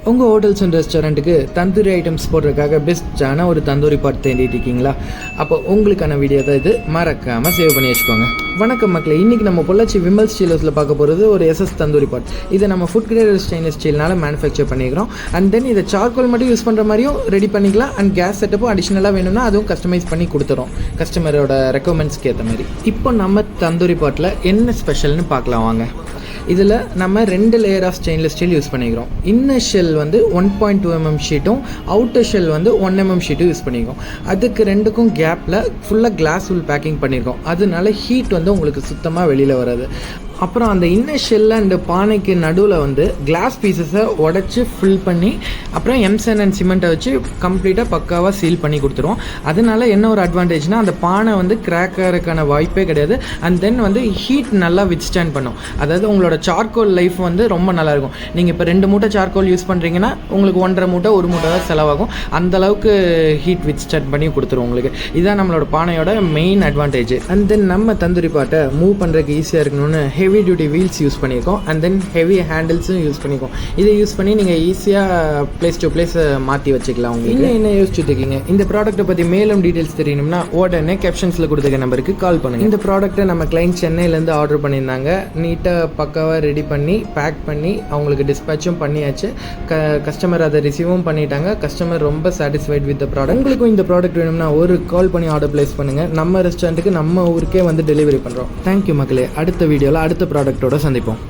உங்கள் hotels and ரெஸ்டாரண்ட்டுக்கு tandoori items போடுறதுக்காக பெஸ்ட்டான ஒரு தந்தூரி பாட் தேடிட்டு இருக்கீங்களா? அப்போ உங்களுக்கான வீடியோ தான் இது, மறக்காமல் சேவ் பண்ணி வச்சுக்கோங்க. வணக்கம் மக்களே, இன்றைக்கி நம்ம பொள்ளாச்சி விமல் ஸ்டீலர்ஸில் பார்க்க போகிறது ஒரு எஸ்எஸ் தந்தூரி பாட். இதை நம்ம ஃபுட் கிரேட் ஸ்டெயின்லெஸ் ஸ்டீல்னால் மேனுஃபேக்சர் பண்ணிக்கிறோம். அண்ட் தென் இதை சார்கோல் மட்டும் யூஸ் பண்ணுற மாதிரியும் ரெடி பண்ணிக்கலாம். அண்ட் கேஸ் செட்டப்பும் அடிஷ்னலாக வேணும்னா அதுவும் கஸ்டமைஸ் பண்ணி கொடுத்துறோம் கஸ்டமரோட ரெக்குவயர்மெண்ட்ஸ்க்கு ஏற்ற மாதிரி. இப்போ நம்ம தந்தூரி பாட்டில் என்ன ஸ்பெஷல்னு பார்க்கலாம் வாங்க. இதில் நம்ம 2 layer of stainless steel use பண்ணிக்கிறோம். இன்னர் ஷெல் வந்து 1.2 mm ஷீட்டும் அவுட்டர் ஷெல் வந்து 1 mm ஷீட்டும் யூஸ் பண்ணியிருக்கோம். அதுக்கு ரெண்டுக்கும் கேப்பில் ஃபுல்லாக கிளாஸ் உள் பேக்கிங் பண்ணியிருக்கோம். அதனால ஹீட் வந்து உங்களுக்கு சுத்தமாக வெளியில் வராது. அப்புறம் அந்த இன்னர் ஷெல்ல அந்த பானைக்கு நடுவில் வந்து கிளாஸ் பீசஸை உடச்சி ஃபில் பண்ணி அப்புறம் எம்சன் அண்ட் சிமெண்ட்டை வச்சு கம்ப்ளீட்டாக பக்காவாக சீல் பண்ணி கொடுத்துருவோம். அதனால என்ன ஒரு அட்வான்டேஜ்னால் அந்த பானை வந்து கிராக் ஆகிறதுக்கான வாய்ப்பே கிடையாது. அண்ட் தென் வந்து ஹீட் நல்லா வித்ஸ்டாண்ட் பண்ணும். அதாவது உங்களோட சார்கோல் லைஃப் வந்து ரொம்ப நல்லாயிருக்கும். நீங்கள் இப்போ 2 மூட்டை சார்கோல் யூஸ் பண்ணுறீங்கன்னா உங்களுக்கு 1.5 மூட்டை 1 மூட்டை தான் செலவாகும். அந்தளவுக்கு ஹீட் வித்ஸ்டாண்ட் பண்ணி கொடுத்துரும் உங்களுக்கு. இதுதான் நம்மளோட பானையோட மெயின் அட்வான்டேஜ். அண்ட் தென் நம்ம தந்தூரி பாட்டை மூவ் பண்ணுறதுக்கு ஈஸியாக இருக்கணும்னு ஹெவி டியூட்டி வீல்ஸ் யூஸ் பண்ணியிருக்கோம். அண்ட் தென் ஹெவி ஹேண்டில்ஸும் யூஸ் பண்ணியிருக்கோம். இதை யூஸ் பண்ணி நீங்கள் ஈஸியாக பிளேஸ் டு பிளேஸ் மாற்றி வச்சுக்கலாம். உங்களுக்கு என்ன யோசிச்சுட்டு இருக்கீங்க? இந்த ப்ராடக்ட்டை பற்றி மேலும் டீட்டெயில்ஸ் தெரியணும்னா உடனே கேப்ஷன்ஸில் கொடுத்துருக்க நம்பருக்கு கால் பண்ணுங்கள். இந்த ப்ராடக்ட்டை நம்ம கிளைண்ட் சென்னையிலேருந்து ஆர்டர் பண்ணியிருந்தாங்க. நீட்டாக பக்காவாக ரெடி பண்ணி பேக் பண்ணி அவங்களுக்கு டிஸ்பேச்சும் பண்ணியாச்சு. கஸ்டமர் அதை ரிசீவும் பண்ணிட்டாங்க. கஸ்டமர் ரொம்ப சாட்டிஸ்ஃபைட் வித் த ப்ராடக்ட். உங்களுக்கும் இந்த ப்ராடக்ட் வேணும்னா ஒரு கால் பண்ணி ஆர்டர் பிளேஸ் பண்ணுங்கள். நம்ம ரெஸ்டாரண்ட்டுக்கு நம்ம ஊருக்கே வந்து டெலிவரி பண்ணுறோம். தேங்க்யூ மக்களே. அடுத்த வீடியோவில் அடுத்த ப்ராடக்ட்டோட சந்திப்போம்.